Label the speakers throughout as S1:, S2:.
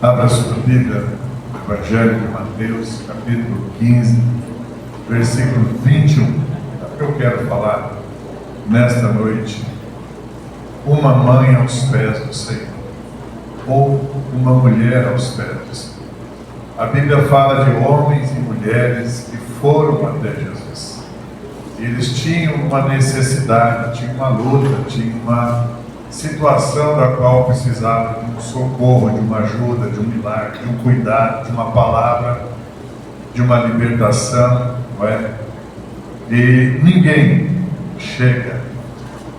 S1: Abra sua Bíblia no Evangelho de Mateus, capítulo 15, versículo 21. É o que eu quero falar nesta noite. Uma mãe aos pés do Senhor, ou uma mulher aos pés do Senhor. A Bíblia fala de homens e mulheres que foram até Jesus. Eles tinham uma necessidade, tinham uma luta, tinham uma situação da qual precisavam de um socorro, de uma ajuda, de um milagre, de um cuidado, de uma palavra, de uma libertação, não é? E ninguém chega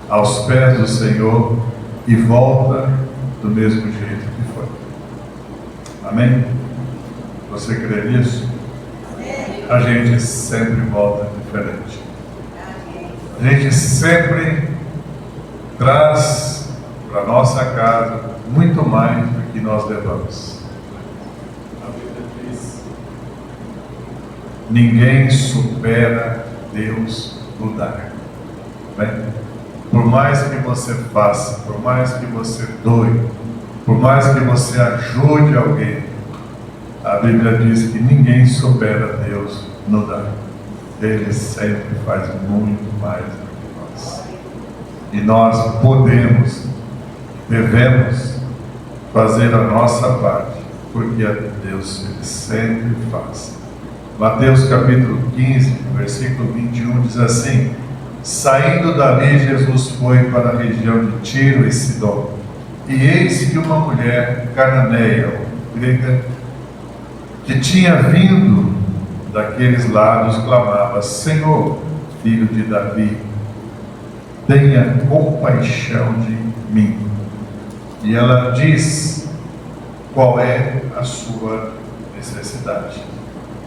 S1: aos pés do Senhor e volta do mesmo jeito que foi. Amém? Você crê nisso? A gente sempre volta diferente. A gente sempre traz para nossa casa muito mais do que nós levamos. A Bíblia diz: ninguém supera Deus no dar. Bem, por mais que você faça, por mais que você doe, por mais que você ajude alguém, a Bíblia diz que ninguém supera Deus no dar. Ele sempre faz muito mais do que nós. E nós podemos, devemos fazer a nossa parte, porque Deus ele sempre faz. Mateus capítulo 15, versículo 21 diz assim: saindo dali, Jesus foi para a região de Tiro e Sidom. E eis que uma mulher cananeia, ou grega, que tinha vindo daqueles lados, clamava: Senhor, filho de Davi, tenha compaixão de mim. E ela diz qual é a sua necessidade,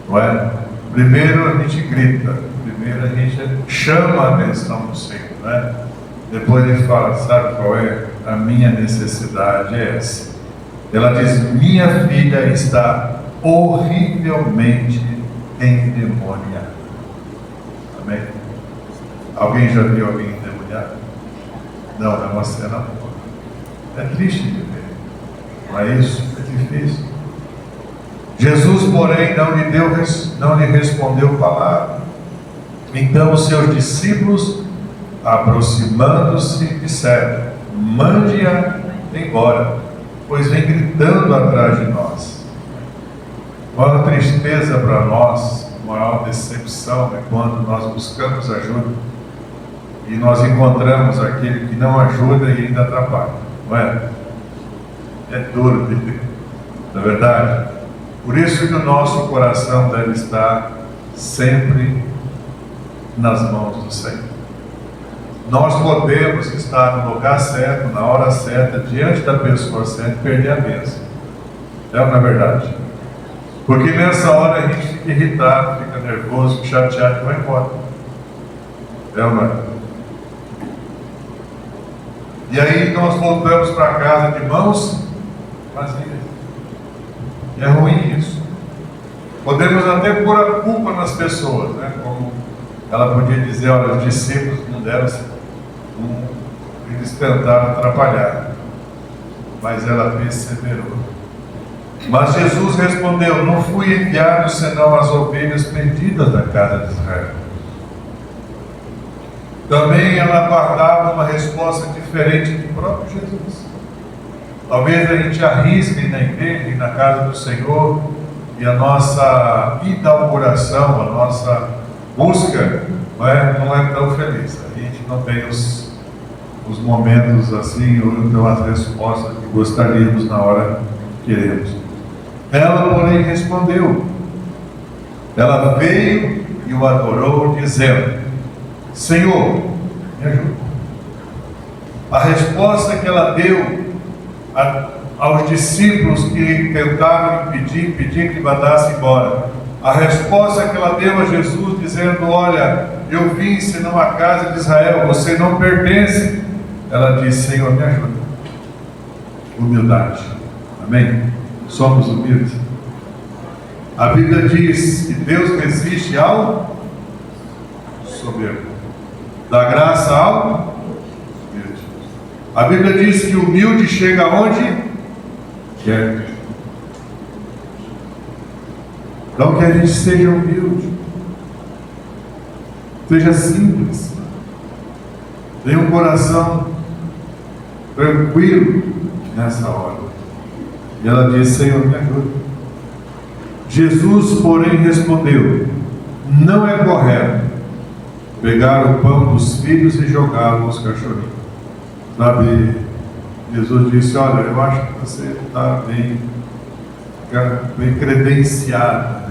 S1: não é? Primeiro a gente grita, primeiro a gente chama a atenção do Senhor, né? Depois ele fala: sabe qual é a minha necessidade? É essa. Ela diz: minha filha está horrivelmente endemoniada. Amém? Alguém já viu alguém endemoniado? Não, é uma cena boa. É triste de ver, não é isso? É difícil. Jesus, porém, não lhe respondeu palavra. Então os seus discípulos, aproximando-se, disseram: mande-a embora, pois vem gritando atrás de nós. Maior tristeza para nós, maior decepção é quando nós buscamos ajuda e nós encontramos aquele que não ajuda e ainda atrapalha, não é? É duro de ver, não é verdade? Por isso que o nosso coração deve estar sempre nas mãos do Senhor. Nós podemos estar no lugar certo, na hora certa, diante da pessoa certa e perder a bênção. É ou não é verdade? Porque nessa hora a gente fica irritado, fica nervoso, chateado e vai embora. É ou não é? E aí nós voltamos para casa de mãos vazias. E é ruim isso. Podemos até pôr a culpa nas pessoas, né? Como ela podia dizer: olha, os discípulos não deram, eles tentaram atrapalhar, mas ela perseverou. Mas Jesus respondeu: não fui enviado senão as ovelhas perdidas da casa de Israel. Também ela aguardava uma resposta diferente do próprio Jesus. Talvez a gente arrisque na igreja e na casa do Senhor, e a nossa inauguração, a nossa busca não é tão feliz. A gente não tem os momentos assim, ou então as respostas que gostaríamos na hora que queremos. Ela, porém, respondeu. Ela veio e o adorou, dizendo: Senhor, me ajuda. A resposta que ela deu aos discípulos que tentaram impedir que lhe mandasse embora, a resposta que ela deu a Jesus, dizendo: olha, eu vim senão a casa de Israel, você não pertence. Ela disse: Senhor, me ajuda. Humildade. Amém? Somos humildes. A Bíblia diz que Deus resiste ao soberbo, dá graça ao humilde. A Bíblia diz que o humilde chega aonde quer. Então que a gente seja humilde, seja simples, tenha um coração tranquilo nessa hora. E ela disse: Senhor, me ajuda. Jesus, porém, respondeu: não é correto pegar o pão dos filhos e jogá-lo aos cachorrinhos. Sabe, Jesus disse: olha, eu acho que você está bem credenciada.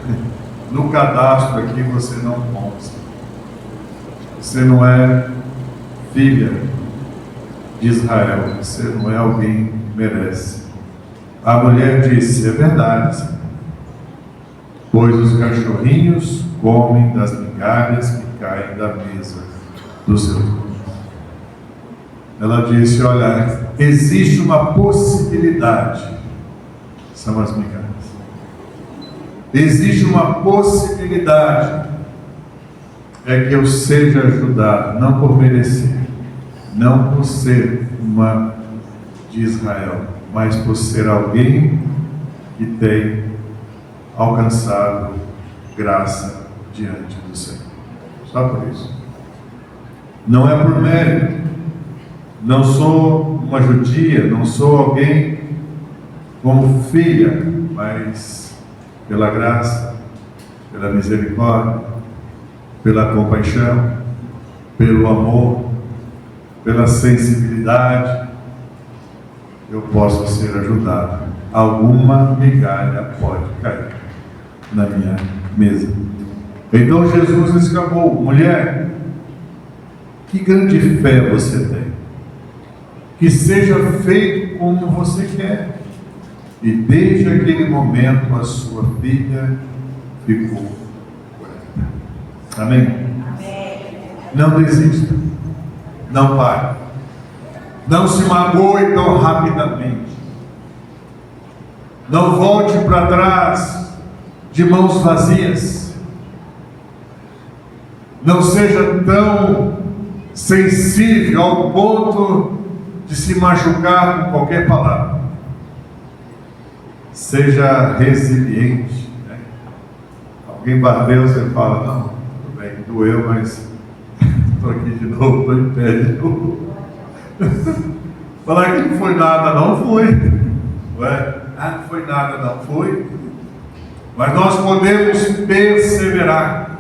S1: No cadastro aqui você não consta. Você não é filha de Israel. Você não é alguém que merece. A mulher disse: é verdade, Senhor, pois os cachorrinhos comem das migalhas que caem da mesa dos seus donos. Ela disse: olha, existe uma possibilidade, são as migalhas. Existe uma possibilidade, é que eu seja ajudado, não por merecer, não por ser uma de Israel, mas por ser alguém que tem alcançado graça diante do Senhor. Só por isso. Não é por mérito. Não sou uma judia, não sou alguém como filha, mas pela graça, pela misericórdia, pela compaixão, pelo amor, pela sensibilidade, eu posso ser ajudado. Alguma migalha pode cair na minha mesa. Então Jesus exclamou: mulher, que grande fé você tem, que seja feito como você quer. E desde aquele momento a sua filha ficou curada. Amém? Amém. Não desista, não pare, não se magoe tão rapidamente, não volte para trás de mãos vazias, não seja tão sensível ao ponto de se machucar com qualquer palavra. Seja resiliente, né? Alguém bateu, você fala: não, tudo bem, doeu, mas estou aqui de novo, estou em pé de novo. Falar que não foi nada, não foi. Ué? Não foi nada, não foi. Mas nós podemos perseverar.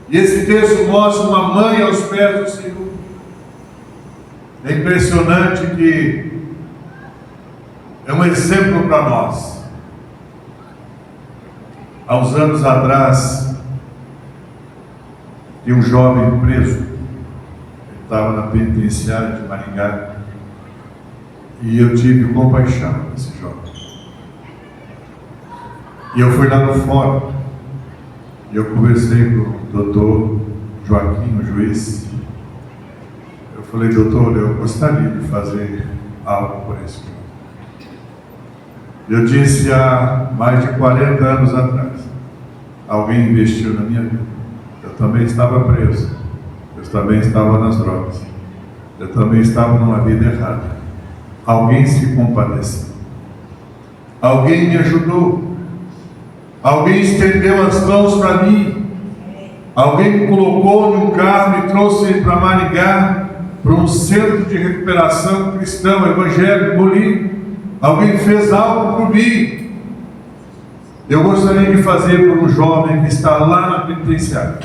S1: E esse texto mostra uma mãe aos pés do Senhor. É impressionante que é um exemplo para nós. Há uns anos atrás, tinha um jovem preso. Ele estava na penitenciária de Maringá. E eu tive compaixão desse jovem. E eu fui lá no fórum. E eu conversei com o doutor Joaquim, o juiz. Eu falei: doutor, eu gostaria de fazer algo por esse jovem. Eu disse: há mais de 40 anos atrás, alguém investiu na minha vida. Eu também estava preso. Eu também estava nas drogas. Eu também estava numa vida errada. Alguém se compadeceu. Alguém me ajudou. Alguém estendeu as mãos para mim. Alguém me colocou num carro e trouxe para Maringá, para um centro de recuperação cristão, evangélico, Bolim. Alguém fez algo por mim. Eu gostaria de fazer por um jovem que está lá na penitenciária.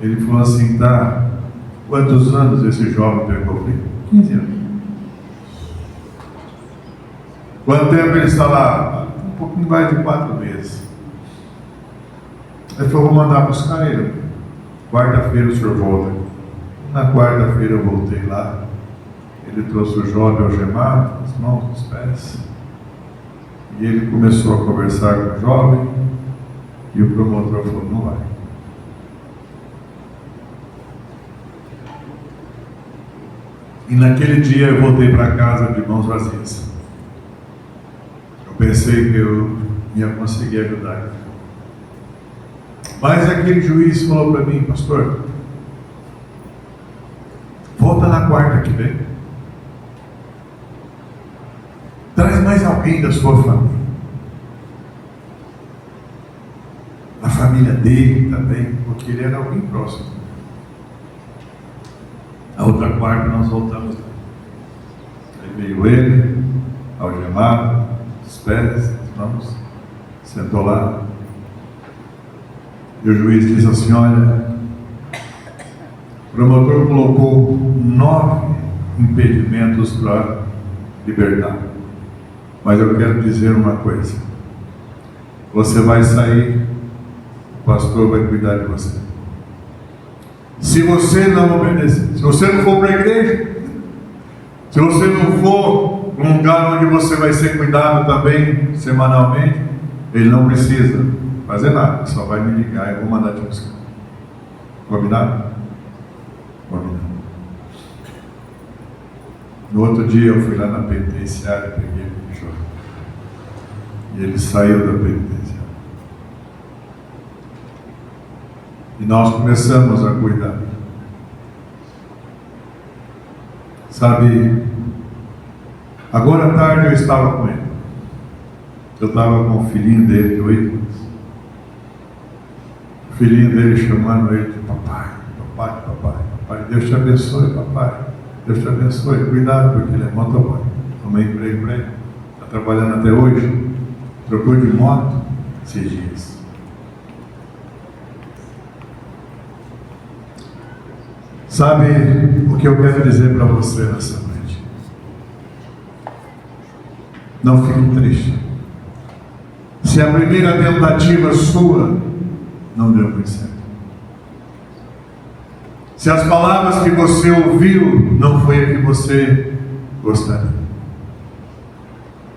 S1: Ele falou assim: tá, quantos anos esse jovem pegou? Eu falei: 15 anos. Quanto tempo ele está lá? Um pouquinho mais de 4 meses. Ele falou: vou mandar buscar ele. Quarta-feira o senhor volta. Na quarta-feira eu voltei lá. Ele trouxe o jovem algemado, as mãos, os pés. E ele começou a conversar com o jovem. E o promotor falou: não vai. E naquele dia eu voltei para casa de mãos vazias. Eu pensei que eu ia conseguir ajudar ele. Mas aquele juiz falou para mim: pastor, volta na quarta que vem. Traz mais alguém da sua família. família dele também, porque ele era alguém próximo. A outra quarta nós voltamos lá. Aí veio ele, algemado, os pés, as mãos, sentou lá. E o juiz disse assim: olha, o promotor colocou 9 impedimentos para libertar. Mas eu quero dizer uma coisa: você vai sair, o pastor vai cuidar de você. Se você não obedecer, se você não for para a igreja, se você não for para um lugar onde você vai ser cuidado também semanalmente, ele não precisa fazer nada, só vai me ligar e eu vou mandar te buscar. Combinado? Combinado. No outro dia eu fui lá na penitenciária, peguei o jovem. E ele saiu da penitenciária. E nós começamos a cuidar. Sabe, agora à tarde eu estava com ele. Eu estava com o filhinho dele de 8 anos. O filhinho dele chamando ele de papai, papai, papai, papai. Deus te abençoe, papai. Deus te abençoe. Cuidado, porque ele é motoboy. Tomei emprego para ele. Está trabalhando até hoje. Trocou de moto esses dias. Sabe o que eu quero dizer para você nessa noite? Não fique triste. Se a primeira tentativa sua não deu muito certo. Se as palavras que você ouviu não foi a que você gostaria.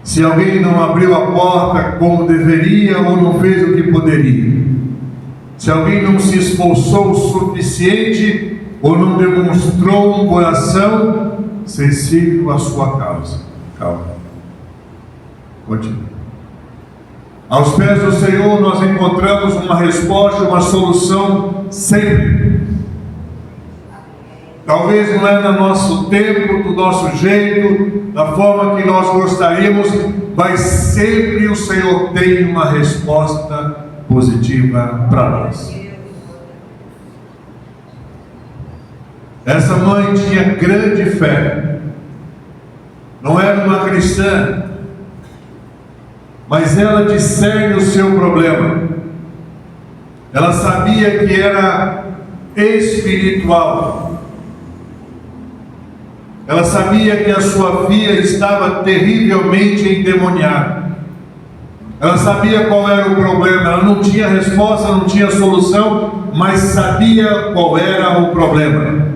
S1: Se alguém não abriu a porta como deveria ou não fez o que poderia. Se alguém não se esforçou o suficiente ou não demonstrou um coração sensível à sua causa. Calma. Continue. Aos pés do Senhor nós encontramos uma resposta, uma solução sempre. Talvez não é no nosso tempo, do nosso jeito, da forma que nós gostaríamos, mas sempre o Senhor tem uma resposta positiva para nós. Essa mãe tinha grande fé. Não era uma cristã, mas ela discerne o seu problema. Ela sabia que era espiritual. Ela sabia que a sua filha estava terrivelmente endemoniada. Ela sabia qual era o problema. Ela não tinha resposta, não tinha solução, mas sabia qual era o problema.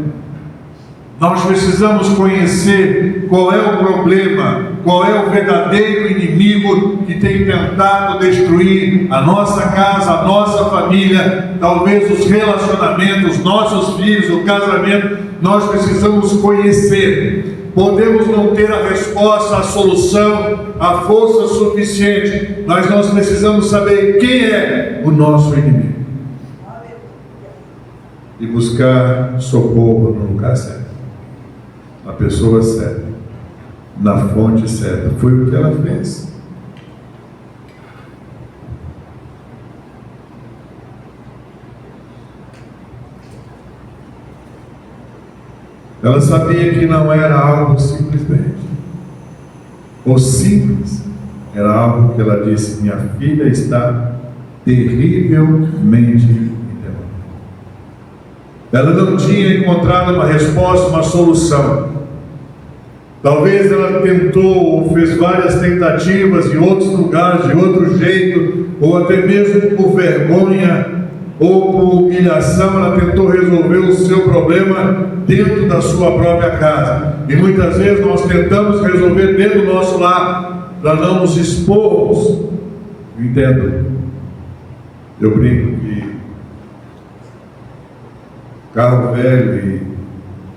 S1: Nós precisamos conhecer qual é o problema, qual é o verdadeiro inimigo que tem tentado destruir a nossa casa, a nossa família, talvez os relacionamentos, nossos filhos, o casamento. Nós precisamos conhecer. Podemos não ter a resposta, a solução, a força suficiente, mas nós precisamos saber quem é o nosso inimigo e buscar socorro no lugar certo, na pessoa certa, na fonte certa. Foi o que ela fez. Ela sabia que não era algo simplesmente, ou simples, era algo que ela disse: minha filha está terrivelmente endemoniada. Ela não tinha encontrado uma resposta, uma solução. Talvez ela tentou ou fez várias tentativas em outros lugares, de outro jeito, ou até mesmo por vergonha ou por humilhação, ela tentou resolver o seu problema dentro da sua própria casa. E muitas vezes nós tentamos resolver dentro do nosso lar, para não nos expormos. Entendo. Eu brinco que carro velho e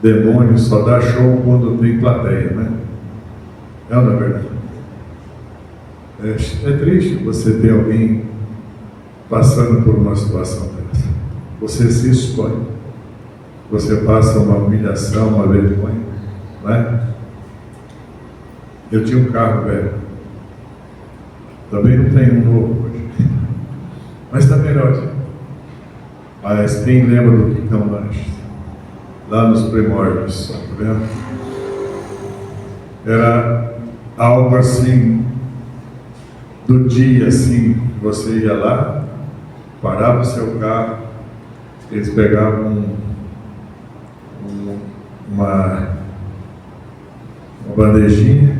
S1: demônio só dá show quando tem plateia, né? Não é verdade? É triste você ter alguém passando por uma situação dessa. Você se expõe. Você passa uma humilhação, uma vergonha, não é? Eu tinha um carro velho. Também não tenho um novo hoje. Mas está melhor. Mas quem lembra do Quintão Lanches? Lá nos primórdios, tá vendo? Era algo assim, do dia assim, você ia lá, parava o seu carro, eles pegavam uma bandejinha,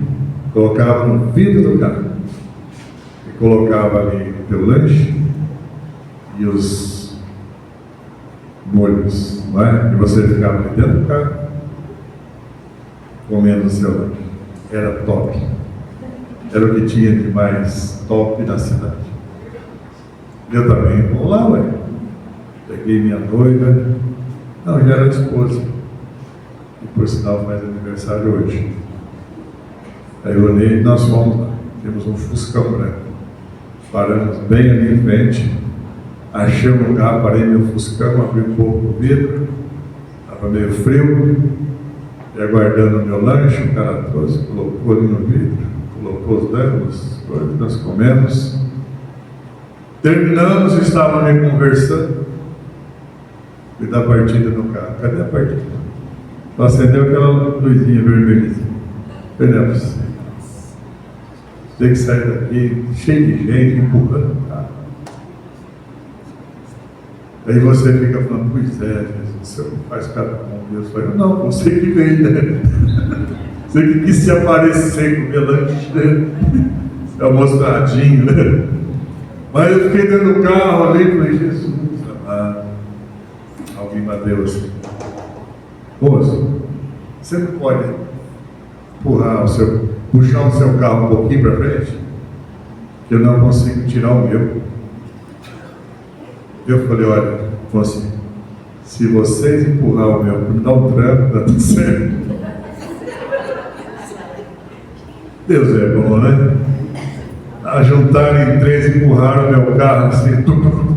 S1: colocavam no vidro do carro e colocava ali o teu lanche e os molhos, não é? E você ficava ali dentro do carro comendo o seu lanche. Era top. Era o que tinha de mais top na cidade. Eu também, vamos lá, ué. Peguei minha noiva, não, já era esposa, e por sinal faz aniversário hoje. Aí eu olhei e nós fomos lá. Temos um Fuscão branco. Paramos bem ali em frente, achei um lugar, parei meu Fuscão, abri um pouco o vidro, estava meio frio, e aguardando o meu lanche, o cara trouxe, colocou ali no vidro, colocou os danos, nós comemos. Terminamos, estávamos ali conversando, e da partida no carro. Cadê a partida? Só acendeu aquela luzinha vermelhinha. Perdemos. Tem que sair daqui, cheio de gente, empurrando o carro. Aí você fica falando, pois é, Jesus, o Senhor não faz cada com Deus. Fala, não, você que veio, né? Você que quis se aparecer com o meu lanche, né? Se amostradinho, né? Mas eu fiquei dentro do carro ali e falei, Jesus, amado. Alguém bateu assim. Moço, você não pode puxar o seu carro um pouquinho para frente? Que eu não consigo tirar o meu. Eu falei, olha, assim, se vocês empurrar o meu, me dá um tranco, dá tudo certo. Deus é bom, né? A juntarem em 3, empurraram o meu carro assim,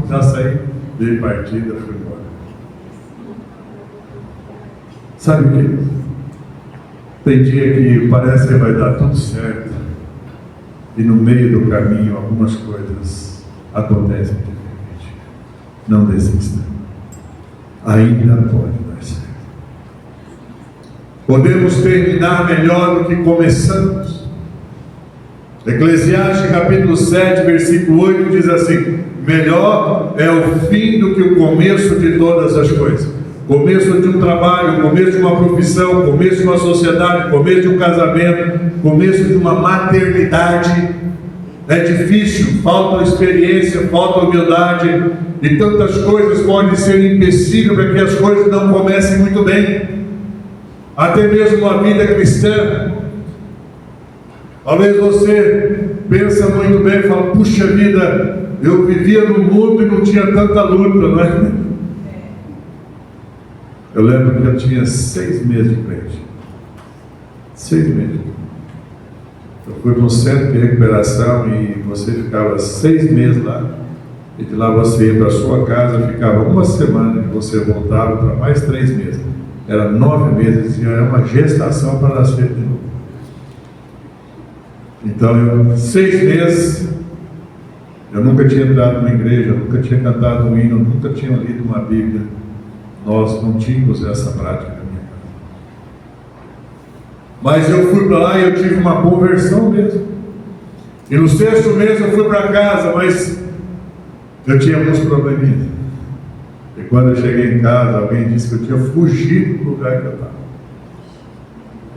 S1: já saí, dei partida, fui embora. Sabe o que? Tem dia que parece que vai dar tudo certo, e no meio do caminho algumas coisas acontecem diferente. Não desista. Ainda pode dar certo. Podemos terminar melhor do que começamos. Eclesiastes capítulo 7, versículo 8 diz assim: melhor é o fim do que o começo de todas as coisas. Começo de um trabalho, começo de uma profissão, começo de uma sociedade, começo de um casamento, começo de uma maternidade. É difícil, falta experiência, falta humildade, e tantas coisas podem ser empecilho para que as coisas não comecem muito bem. Até mesmo a vida cristã. Talvez você pensa muito bem e fala, puxa vida, eu vivia no mundo e não tinha tanta luta, não é? Eu lembro que eu tinha 6 meses de crente. 6 meses. Eu fui para um centro de recuperação e você ficava 6 meses lá. E de lá você ia para a sua casa, ficava uma semana e você voltava para mais 3 meses. Era 9 meses e era uma gestação para nascer de novo. Então, 6 meses, eu nunca tinha entrado numa igreja, nunca tinha cantado um hino, nunca tinha lido uma Bíblia. Nós não tínhamos essa prática na minha casa. Mas eu fui para lá e eu tive uma conversão mesmo. E no 6º mês eu fui para casa, mas eu tinha alguns probleminhas. E quando eu cheguei em casa, alguém disse que eu tinha fugido do lugar que eu estava.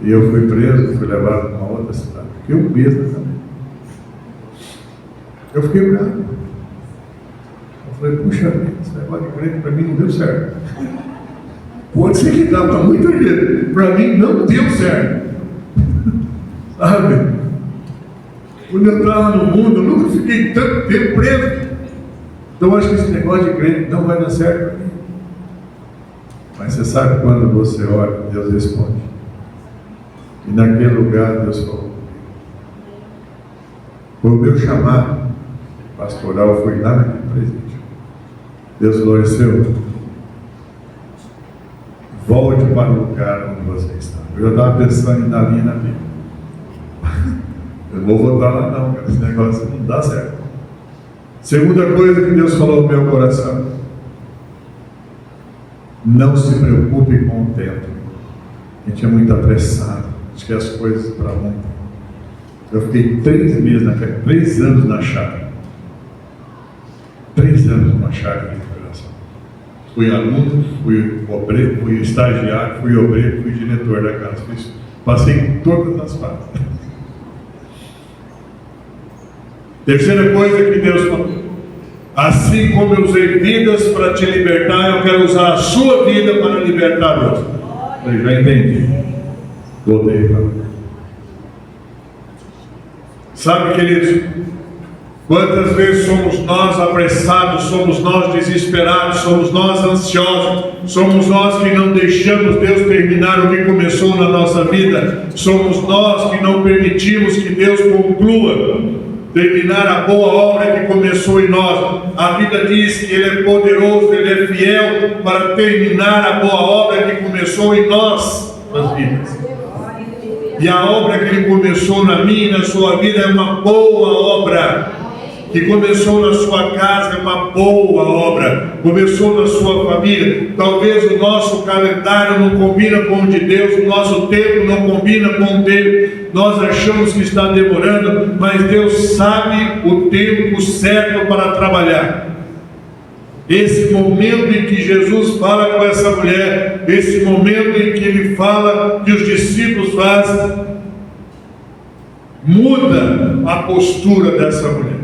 S1: E eu fui preso, fui levado para uma outra cidade. Fiquei um mês nessa vida. Eu fiquei bravo. Eu falei, puxa vida, esse negócio de crente para mim não deu certo. Pode ser que dá para muita gente, para mim não deu certo. Sabe? Quando eu estava no mundo, eu nunca fiquei tanto tempo preso. Então eu acho que esse negócio de crente não vai dar certo para mim. Mas você sabe quando você ora, Deus responde. E naquele lugar Deus falou. Foi o meu chamado pastoral, foi lá naquele presídio. Deus floresceu. Volte para o lugar onde você está. Eu já estava pensando em dar linha na Bíblia. Eu não vou voltar lá não, cara. Esse negócio não dá certo. Segunda coisa que Deus falou no meu coração. Não se preocupe com o tempo. A gente é muito apressado, acho que as coisas para ontem. Eu fiquei 3 anos na chácara. 3 anos numa chácara de recuperação. Fui aluno, fui obreiro, fui estagiário, fui obreiro, fui diretor da casa. Passei todas as fases. Terceira coisa que Deus falou: assim como eu usei vidas para te libertar, eu quero usar a sua vida para libertar outros. Eu já entendi. Voltei para lá. Sabe, queridos, quantas vezes somos nós apressados, somos nós desesperados, somos nós ansiosos, somos nós que não deixamos Deus terminar o que começou na nossa vida, somos nós que não permitimos que Deus conclua, terminar a boa obra que começou em nós. A Bíblia diz que Ele é poderoso, Ele é fiel para terminar a boa obra que começou em nós, nas vidas. E a obra que Ele começou na minha e na sua vida é uma boa obra. Que começou na sua casa é uma boa obra. Começou na sua família. Talvez o nosso calendário não combina com o de Deus, o nosso tempo não combina com o dele. Nós achamos que está demorando, mas Deus sabe o tempo certo para trabalhar. Esse momento em que Jesus fala com essa mulher, esse momento em que Ele fala, que os discípulos fazem, muda a postura dessa mulher.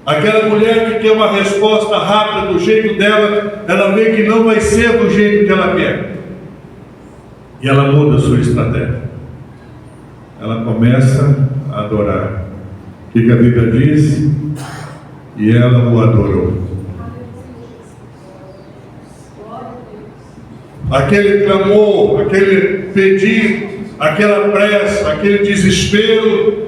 S1: Aquela mulher que quer uma resposta rápida do jeito dela, ela vê que não vai ser do jeito que ela quer. E ela muda a sua estratégia. Ela começa a adorar. O que a Bíblia diz? E ela o adorou. Aquele clamor, aquele pedido, aquela pressa, aquele desespero,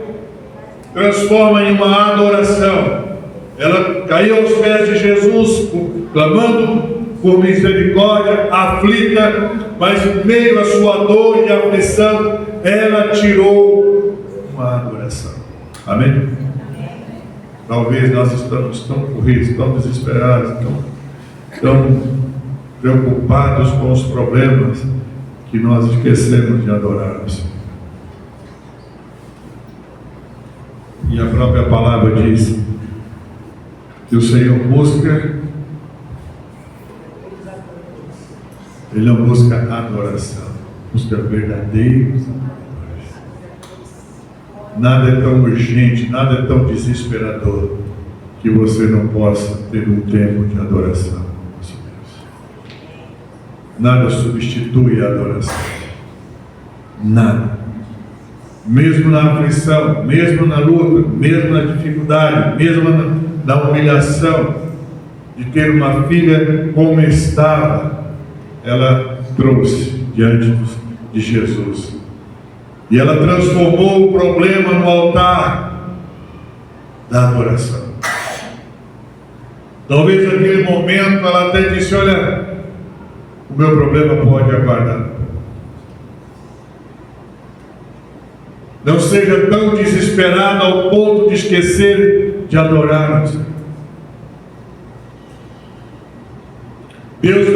S1: transforma em uma adoração. Ela caiu aos pés de Jesus, clamando por misericórdia, aflita, mas em meio à sua dor e aflição, ela tirou uma adoração. Amém? Talvez nós estamos tão corridos, tão desesperados, tão preocupados com os problemas, que nós esquecemos de adorar o Senhor. E a própria palavra diz que o Senhor busca, Ele não busca adoração, busca verdadeiros adoradores. Nada é tão urgente, nada é tão desesperador que você não possa ter um tempo de adoração. Nada substitui a adoração. Nada. Mesmo na aflição, mesmo na luta, mesmo na dificuldade, mesmo na humilhação de ter uma filha como estava, ela trouxe diante de Jesus. E ela transformou o problema no altar da adoração. Talvez naquele momento ela até disse: olha, o meu problema pode aguardar. Não seja tão desesperado ao ponto de esquecer de adorar. Deus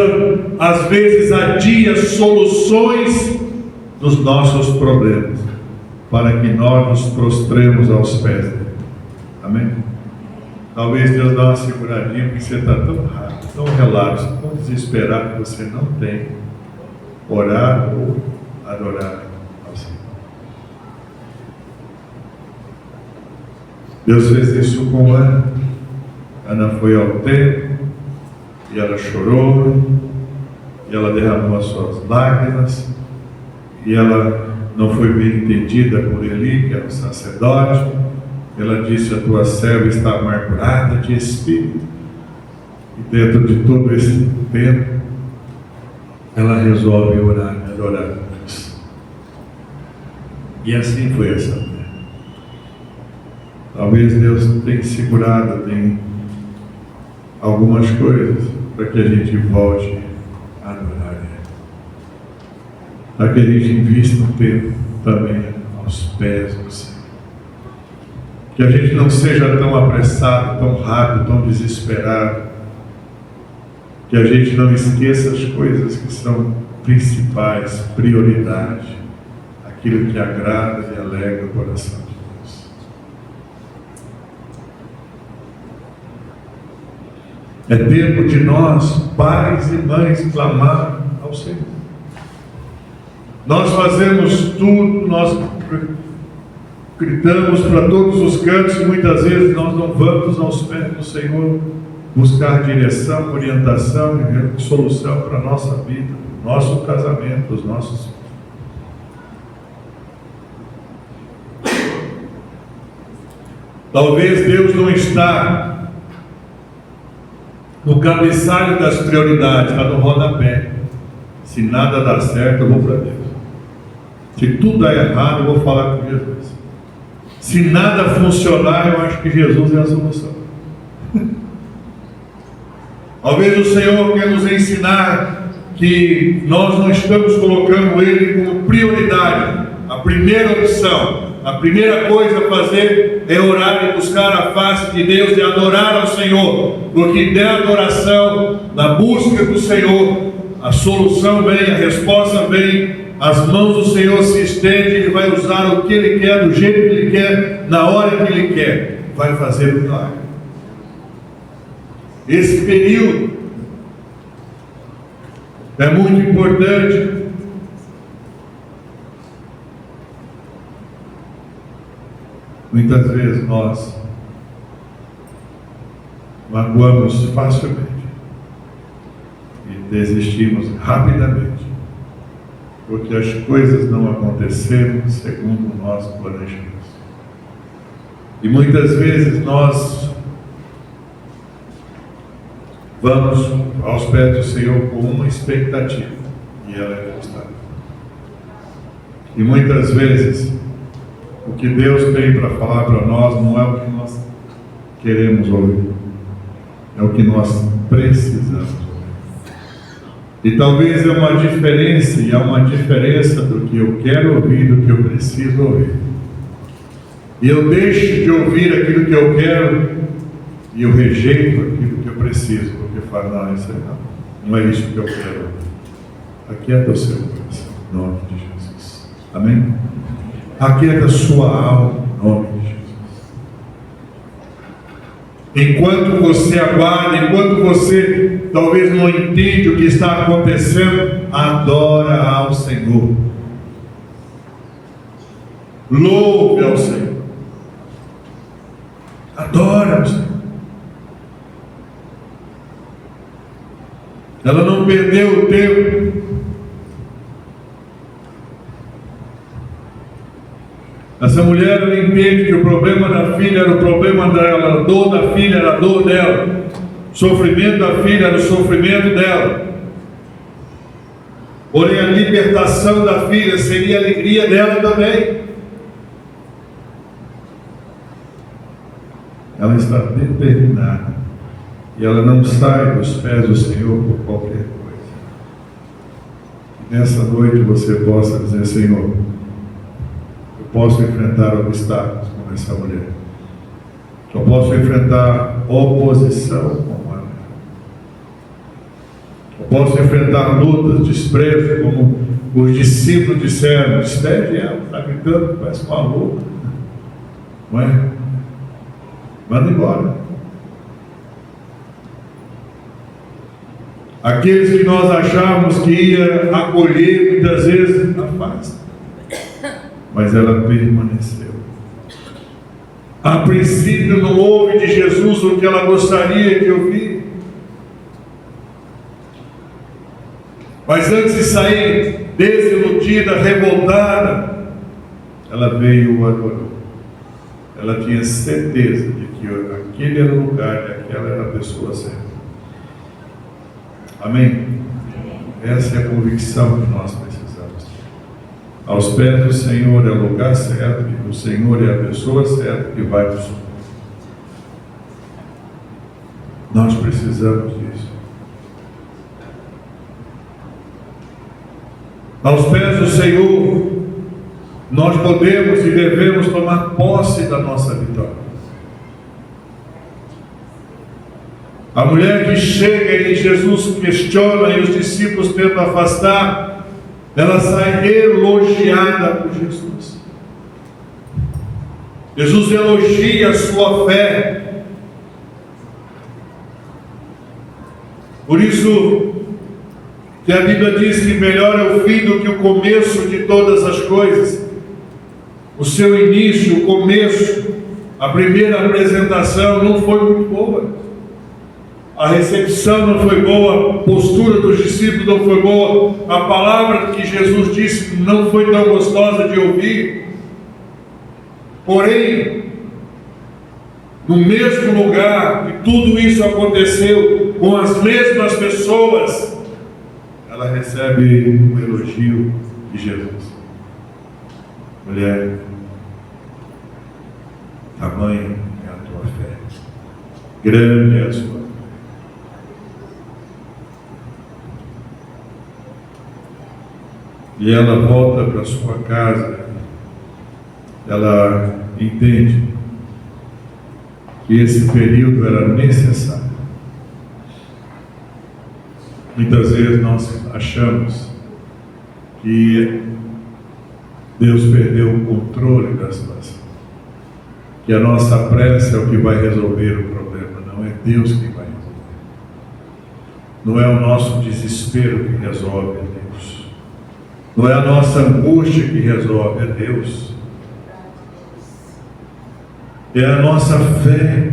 S1: às vezes adia soluções dos nossos problemas para que nós nos prostremos aos pés dele. Amém? Talvez Deus dá uma seguradinha porque você está tão rápido, tão relapso, tão desesperado que você não tem orar ou adorar ao Senhor. Deus fez isso com Ana. Ana foi ao templo e ela chorou, e ela derramou as suas lágrimas, e ela não foi bem entendida por Eli, que era o sacerdote. Ela disse: a tua serva está amargurada de espírito. E dentro de todo esse tempo, ela resolve orar e adorar a Deus. E assim foi essa mulher. Talvez Deus tenha segurado em algumas coisas para que a gente volte a adorar Ele. Para que a gente invista um tempo também aos pés do Senhor. Que a gente não seja tão apressado, tão rápido, tão desesperado. Que a gente não esqueça as coisas que são principais, prioridade, aquilo que agrada e alegra o coração de Deus. É tempo de nós, pais e mães, clamar ao Senhor. Nós fazemos tudo, nós gritamos para todos os cantos, e muitas vezes nós não vamos aos pés do Senhor buscar direção, orientação e solução para a nossa vida, nosso casamento, os nossos filhos. Talvez Deus não está no cabeçalho das prioridades, está no rodapé. Se nada dá certo, eu vou para Deus. Se tudo dá errado, eu vou falar com Jesus. Se nada funcionar, eu acho que Jesus é a solução. Talvez o Senhor quer nos ensinar que nós não estamos colocando Ele como prioridade, a primeira opção. A primeira coisa a fazer é orar e buscar a face de Deus e adorar ao Senhor, porque da adoração, na busca do Senhor, a solução vem, a resposta vem, as mãos do Senhor se estendem, Ele vai usar o que Ele quer, do jeito que Ele quer, na hora que Ele quer, vai fazer o milagre. Esse período é muito importante. Muitas vezes nós magoamos facilmente e desistimos rapidamente, porque as coisas não aconteceram segundo o nosso planejamento. E muitas vezes nós vamos aos pés do Senhor com uma expectativa, e ela é frustrada. E muitas vezes o que Deus tem para falar para nós não é o que nós queremos ouvir, é o que nós precisamos ouvir. E talvez é uma diferença, e há uma diferença do que eu quero ouvir e do que eu preciso ouvir. E eu deixo de ouvir aquilo que eu quero e eu rejeito aquilo que eu preciso, porque falo, não, isso não é isso que eu quero. Aquieta o seu coração, em nome de Jesus. Amém? Aquieta a sua alma, em nome de Jesus. Enquanto você aguarda, enquanto você talvez não entende o que está acontecendo, adora ao Senhor. Louve ao Senhor. Adora ao Senhor. Ela não perdeu o tempo. Essa mulher, ela entende que o problema da filha era o problema dela, a dor da filha era a dor dela, o sofrimento da filha era o sofrimento dela. Porém, a libertação da filha seria a alegria dela também. Ela está determinada e ela não sai dos pés do Senhor por qualquer coisa. E nessa noite você possa dizer: Senhor, posso enfrentar obstáculos como essa mulher. Eu posso enfrentar oposição como ela. Eu posso enfrentar lutas, desprezo, como os discípulos disseram: despede ela, está gritando, parece uma louca. Não é? Manda embora. Aqueles que nós achávamos que ia acolher, muitas vezes afasta. Mas ela permaneceu. A princípio não houve de Jesus o que ela gostaria de ouvir. Mas antes de sair desiludida, revoltada, ela veio e o adorou. Ela tinha certeza de que aquele era o lugar, e aquela era a pessoa certa. Amém? Essa é a convicção que nós precisamos. Aos pés do Senhor é o lugar certo, e o Senhor é a pessoa certa que vai nos suprir. Nós precisamos disso. Aos pés do Senhor, nós podemos e devemos tomar posse da nossa vitória.
S2: A mulher que chega e Jesus questiona e os discípulos tentam afastar, ela sai elogiada por Jesus. Jesus elogia a sua fé. Por isso que a Bíblia diz que melhor é o fim do que o começo de todas as coisas. O seu início, o começo, a primeira apresentação não foi muito boa. A recepção não foi boa, a postura dos discípulos não foi boa, a palavra que Jesus disse não foi tão gostosa de ouvir. Porém, no mesmo lugar que tudo isso aconteceu, com as mesmas pessoas, ela recebe um elogio de Jesus. Mulher, tamanho é a tua fé, grande é a sua fé. E ela volta para sua casa, ela entende que esse período era necessário. Muitas vezes nós achamos que Deus perdeu o controle da situação, que a nossa pressa é o que vai resolver o problema. Não é Deus que vai resolver. Não é o nosso desespero que resolve, é Deus. Não é a nossa angústia que resolve, é Deus. É a nossa fé.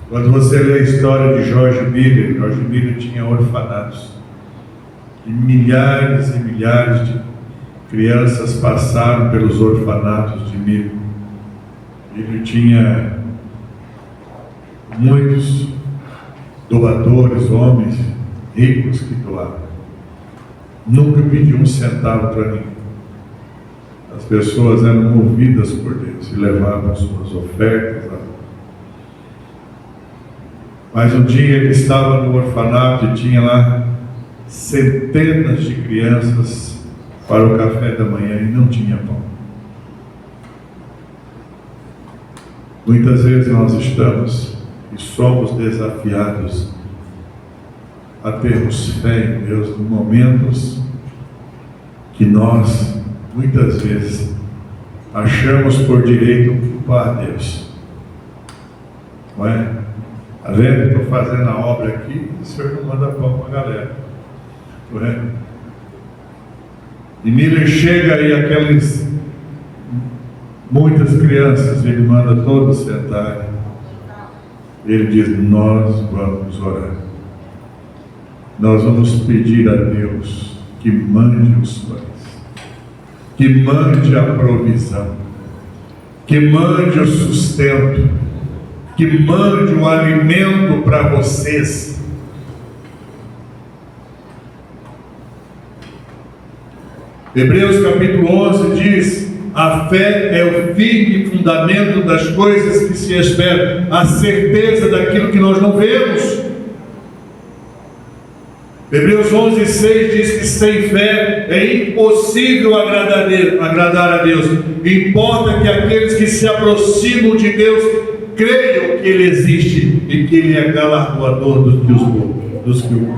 S2: Quando você lê a história de George Miller tinha orfanatos. E milhares de crianças passaram pelos orfanatos de Miller. Ele tinha muitos doadores, homens ricos que doavam. Nunca pediu um centavo para ninguém. As pessoas eram movidas por Deus e levavam suas ofertas. Mas um dia ele estava no orfanato e tinha lá centenas de crianças para o café da manhã e não tinha pão. Muitas vezes nós estamos e somos desafiados a termos fé em Deus em momentos que nós, muitas vezes, achamos por direito culpar a Deus. Não é? Tá vendo? Estou fazendo a obra aqui, o Senhor não manda pão para a galera. Não é? E Miller chega e muitas crianças, ele manda todos sentarem. Ele diz: nós vamos orar. Nós vamos pedir a Deus que mande os pães, que mande a provisão, que mande o sustento, que mande o alimento para vocês. Hebreus capítulo 11 diz: a fé é o firme e fundamento das coisas que se esperam, a certeza daquilo que nós não vemos. Hebreus 11:6 diz que sem fé é impossível agradar a Deus. Importa que aqueles que se aproximam de Deus creiam que Ele existe e que Ele é galardoador dos que o buscam.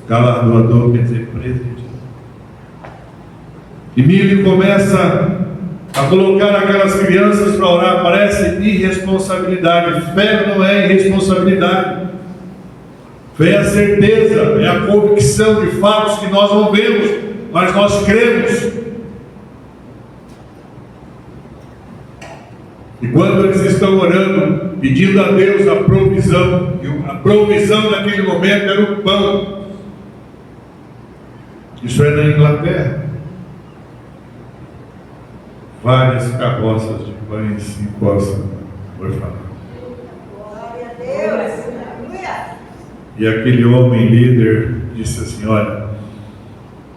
S2: Galardoador quer dizer presente. E Miller começa a colocar aquelas crianças para orar. Parece irresponsabilidade. Fé não é irresponsabilidade. Fé é a certeza, é a convicção de fatos que nós não vemos, mas nós cremos. E quando eles estão orando, pedindo a Deus a provisão, e a provisão naquele momento era o pão. Isso é na Inglaterra. Várias carroças de pães se encostam no orfanato.
S3: Glória a Deus. Aleluia.
S2: E aquele homem líder disse assim: olha,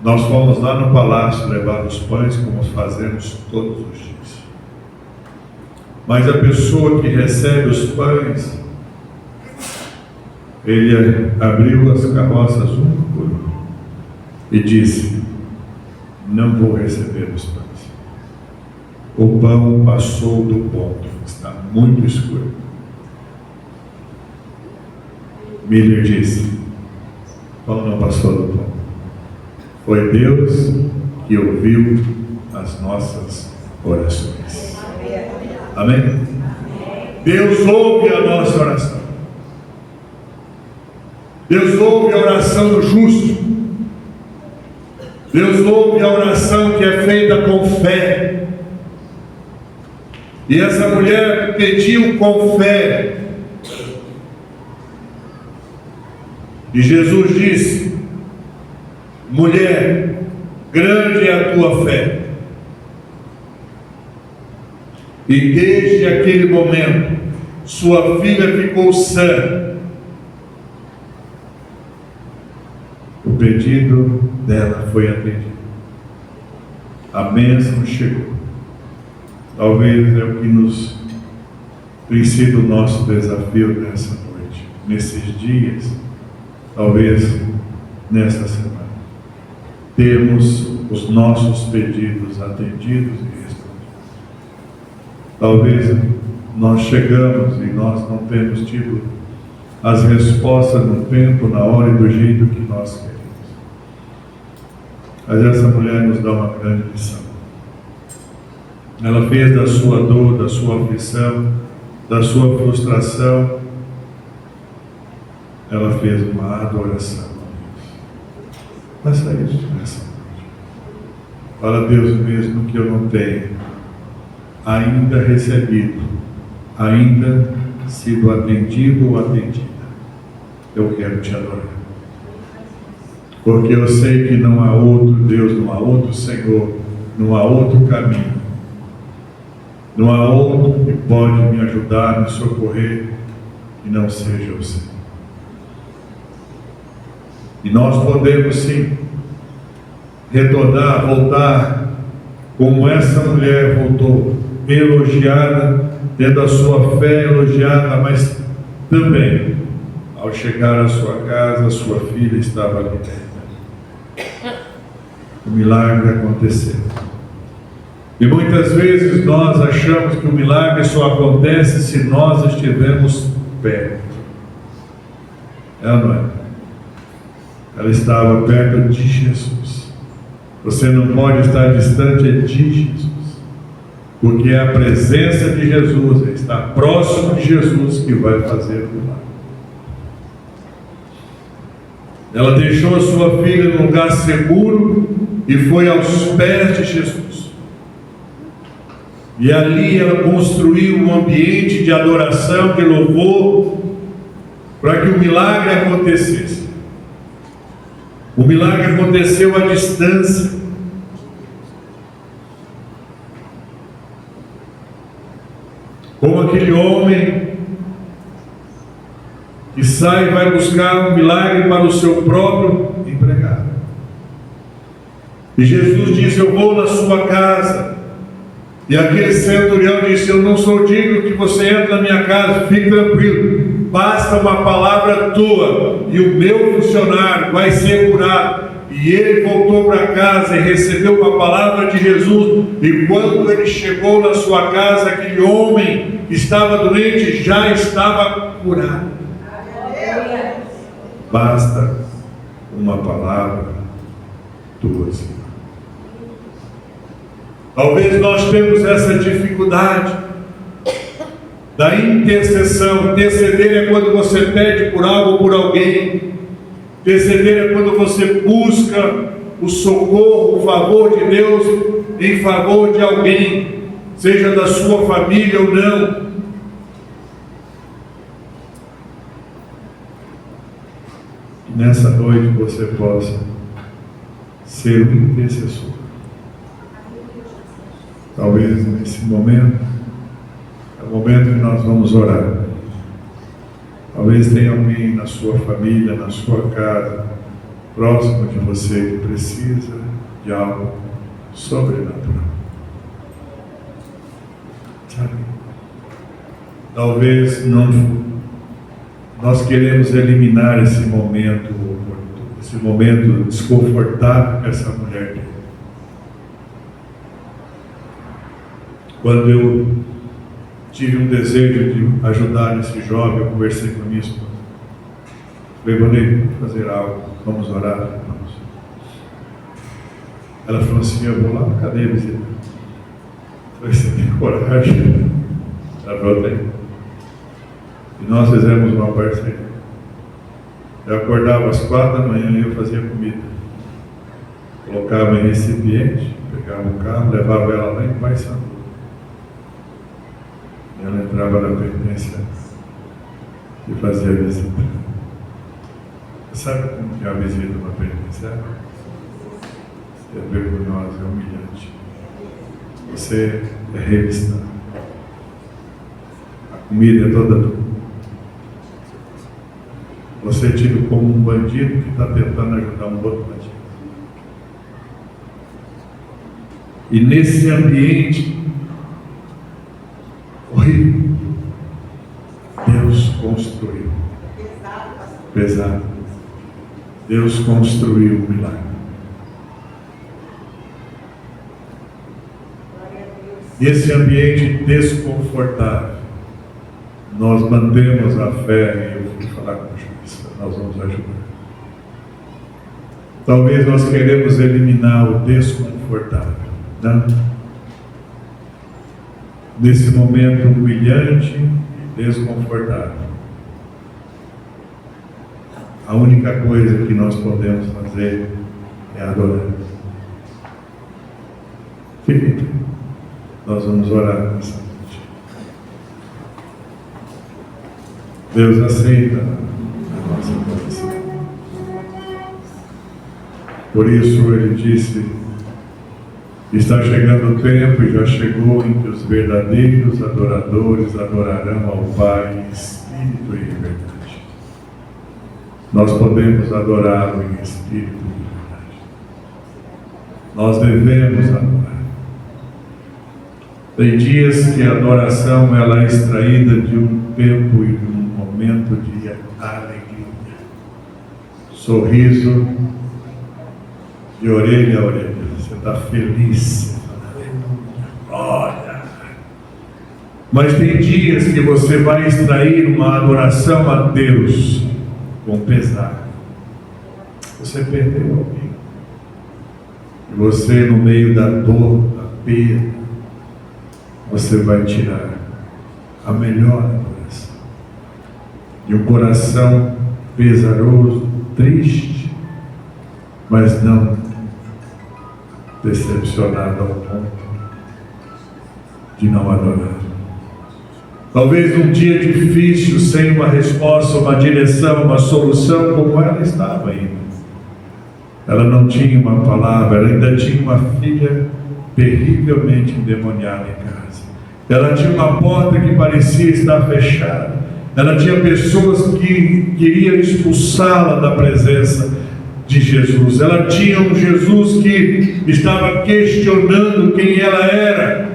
S2: nós fomos lá no palácio levar os pães como fazemos todos os dias. Mas a pessoa que recebe os pães, ele abriu as carroças um por um e disse: não vou receber os pães. O pão passou do ponto, está muito escuro. Miller disse: como não, pastor doutor? Foi Deus que ouviu as nossas orações. Amém? Deus ouve a nossa oração. Deus ouve a oração do justo. Deus ouve a oração que é feita com fé. E essa mulher pediu com fé. E Jesus disse: mulher, grande é a tua fé. E desde aquele momento, sua filha ficou sã. O pedido dela foi atendido. A bênção chegou. Talvez é o que tem sido o nosso desafio nessa noite, nesses dias, talvez nessa semana. Temos os nossos pedidos atendidos e respondidos. Talvez nós chegamos e nós não temos tido as respostas no tempo, na hora e do jeito que nós queremos. Mas essa mulher nos dá uma grande lição. Ela fez da sua dor, da sua aflição, da sua frustração, ela fez uma adoração a Deus. Faça isso nessa noite. Fala: Deus, mesmo que eu não tenha ainda recebido, ainda sido atendido ou atendida, eu quero te adorar. Porque eu sei que não há outro Deus, não há outro Senhor, não há outro caminho, não há outro que pode me ajudar, me socorrer, que não seja o Senhor. E nós podemos sim retornar, voltar, como essa mulher voltou, elogiada, tendo a sua fé elogiada, mas também, ao chegar à sua casa, sua filha estava ali dentro. O milagre aconteceu. E muitas vezes nós achamos que o milagre só acontece se nós estivermos perto. Ela não é. Ela estava perto de Jesus. Você não pode estar distante de Jesus, porque é a presença de Jesus, é estar próximo de Jesus, que vai fazer o milagre. Ela deixou a sua filha num lugar seguro e foi aos pés de Jesus. E ali ela construiu um ambiente de adoração, de louvor, para que o milagre acontecesse. O milagre aconteceu à distância. Como aquele homem que sai e vai buscar um milagre para o seu próprio empregado. E Jesus disse: eu vou na sua casa. E aquele centurião disse: eu não sou digno que você entre na minha casa, fique tranquilo, basta uma palavra tua e o meu funcionário vai ser curado. E ele voltou para casa e recebeu uma palavra de Jesus, e quando ele chegou na sua casa, aquele homem que estava doente já estava curado. Basta uma palavra tua, Senhor. Talvez nós temos essa dificuldade da intercessão. Interceder é quando você pede por algo ou por alguém. Interceder é quando você busca o socorro, o favor de Deus em favor de alguém, seja da sua família ou não. Que nessa noite você possa ser um intercessor. Talvez nesse momento, é o momento que nós vamos orar. Talvez tenha alguém na sua família, na sua casa, próximo de você, que precisa de algo sobrenatural. Sabe? Talvez nós queremos eliminar esse momento desconfortável que essa mulher tem. Quando eu tive um desejo de ajudar esse jovem, eu conversei com a minha esposa. Vamos fazer algo, vamos orar, irmãos. Ela falou assim: eu vou lá na cadeia visitar. Eu falei: você tem coragem? Ela falou: tem. E nós fizemos uma parceria. Eu acordava às 4 da manhã e eu fazia comida. Colocava em recipiente, pegava o carro, levava ela lá em Paysandu. Ela entrava na penitência e fazia a visita. Sabe como que é a visita na penitenciária? É vergonhosa, é humilhante. Você é revistado. A comida é toda tua. Você é tido como um bandido que está tentando ajudar um outro bandido. E nesse ambiente horrível, Deus construiu. Pesado. Deus construiu um milagre. Nesse ambiente desconfortável, nós mantemos a fé. E eu fui falar com o juiz, nós vamos ajudar. Talvez nós queremos eliminar o desconfortável, não? Nesse momento humilhante e desconfortável, a única coisa que nós podemos fazer é adorar. Fique, nós vamos orar nessa noite. Deus aceita a nossa oração. Por isso Ele disse: está chegando o tempo, e já chegou, em que os verdadeiros adoradores adorarão ao Pai em espírito e em verdade. Nós podemos adorá-lo em espírito e em verdade. Nós devemos adorar. Tem dias que a adoração ela é extraída de um tempo e de um momento de alegria. Sorriso de orelha a orelha. Você está feliz. Olha. Mas tem dias que você vai extrair uma adoração a Deus com pesar. Você perdeu alguém. E você, no meio da dor, da perda, você vai tirar a melhor adoração. E o coração pesaroso, triste, mas não decepcionado ao ponto de não adorar. Talvez um dia difícil, sem uma resposta, uma direção, uma solução, como ela estava ainda. Ela não tinha uma palavra, ela ainda tinha uma filha terrivelmente endemoniada em casa. Ela tinha uma porta que parecia estar fechada. Ela tinha pessoas que queriam expulsá-la da presença de Jesus. Ela tinha um Jesus que estava questionando quem ela era.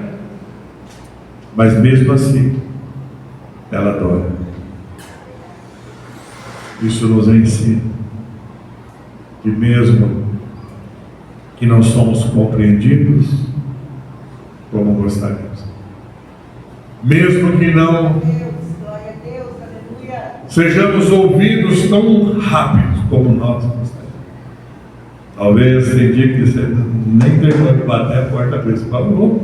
S2: Mas mesmo assim, ela adora. Isso nos ensina que mesmo que não somos compreendidos como gostaríamos, mesmo que não sejamos ouvidos tão rápidos como nós gostaríamos, talvez tem dia que você nem terminou de bater a porta principal.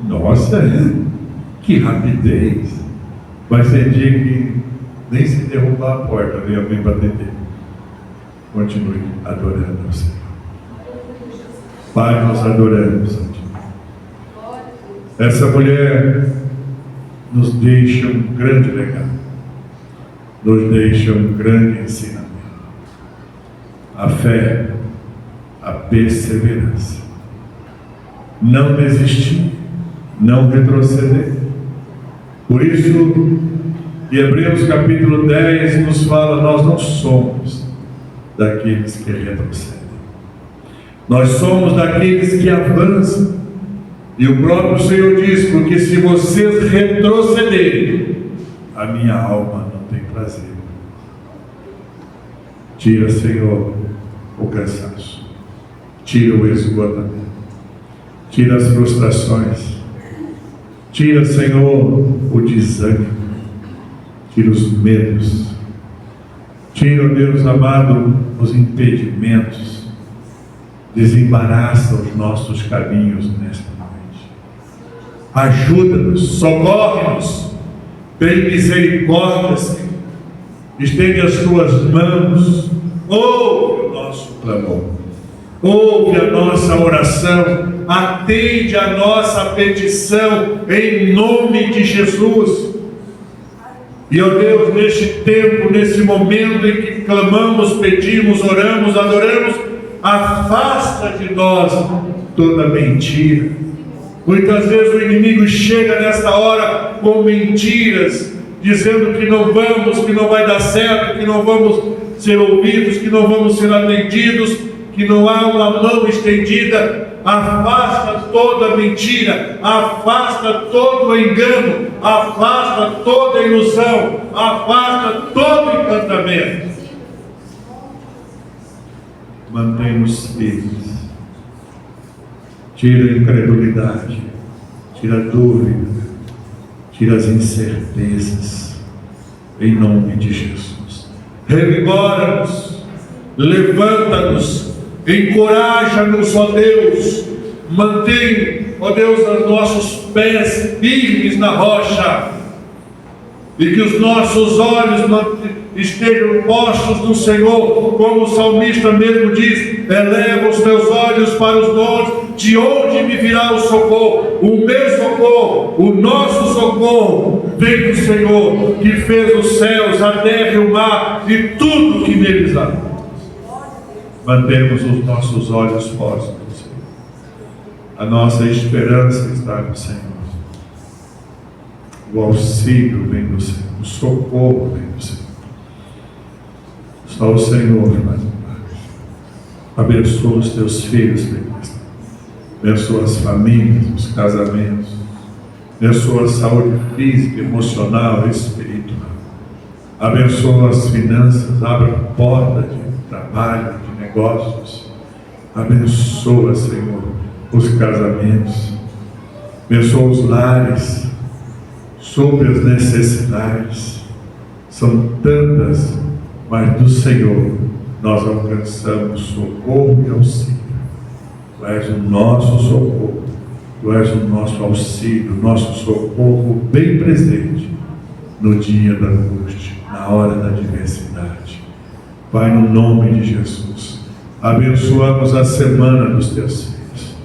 S2: Nossa, que rapidez! Vai ser dia que nem se derrubar a porta, vem alguém para atender. Continue adorando ao Senhor. Pai, nós adoramos a Ti. Essa mulher nos deixa um grande legado, nos deixa um grande ensinamento. A fé, a perseverança, não desistir, não retroceder. Por isso, em Hebreus capítulo 10 nos fala: nós não somos daqueles que retrocedem, nós somos daqueles que avançam. E o próprio Senhor diz: porque se vocês retrocederem, a minha alma não tem prazer. Tira, Senhor, o cansaço, tira o esgotamento, tira as frustrações, tira, Senhor, o desânimo, tira os medos, Tira, ó Deus amado, os impedimentos. Desembaraça os nossos caminhos nesta noite. Ajuda-nos, socorre-nos. Tem misericórdia, Senhor. Estende as tuas mãos. Ouve o nosso clamor. Ouve a nossa oração. Atende a nossa petição em nome de Jesus. E, ó Deus, neste tempo, nesse momento em que clamamos, pedimos, oramos, adoramos, afasta de nós toda mentira. Muitas vezes o inimigo chega nesta hora com mentiras, dizendo que não vamos, que não vai dar certo, que não vamos ser ouvidos, que não vamos ser atendidos, que não há uma mão estendida. Afasta toda mentira, afasta todo engano, afasta toda ilusão, afasta todo encantamento. Mantém-nos firmes. Tira a incredulidade, tira a dúvida, tira as incertezas, em nome de Jesus. Revigora-nos, levanta-nos, encoraja-nos, ó Deus. Mantém, ó Deus, os nossos pés firmes na rocha, e que os nossos olhos estejam postos no Senhor, como o salmista mesmo diz: eleva os meus olhos para os montes, de onde me virá o socorro? O meu socorro, o nosso socorro, vem do Senhor, que fez os céus, a terra e o mar, e tudo que neles há. Mantemos os nossos olhos postos no Senhor. A nossa esperança está no Senhor. O auxílio vem do Senhor, o socorro vem do Senhor. Só o Senhor faz o milagre. Abençoa os teus filhos, abençoa as famílias, os casamentos, abençoa a saúde física, emocional e espiritual. Abençoa as finanças, abre porta de trabalho, de negócios. Abençoa, Senhor, os casamentos. Abençoa os lares. Sobre as necessidades, são tantas, mas do Senhor nós alcançamos socorro e auxílio. Tu és o nosso socorro, Tu és o nosso auxílio, nosso socorro bem presente no dia da angústia, na hora da adversidade. Pai, no nome de Jesus, abençoamos a semana dos Teus filhos.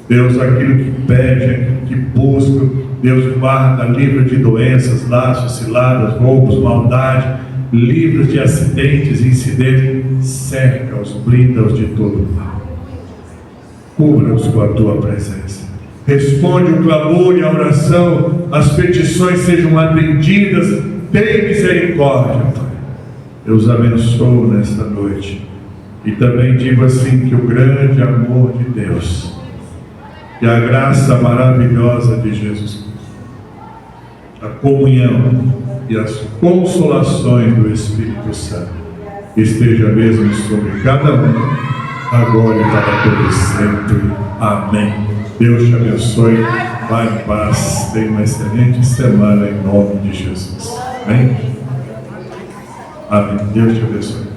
S2: Deus, aquilo que pede, aquilo que busca, Deus, guarda, livra de doenças, laços, ciladas, roubos, maldade, livra de acidentes, incidentes, cerca-os, blinda-os de todo mal. Cubra-os com a Tua presença. Responde o clamor e a oração, as petições sejam atendidas. Tem misericórdia, Pai. Eu os abençoo nesta noite. E também digo assim, que o grande amor de Deus e a graça maravilhosa de Jesus Cristo, a comunhão e as consolações do Espírito Santo esteja mesmo sobre cada um, agora e para todos sempre. Amém. Deus te abençoe. Vai em paz. Tenha uma excelente semana em nome de Jesus. Amém. Amém. Deus te abençoe.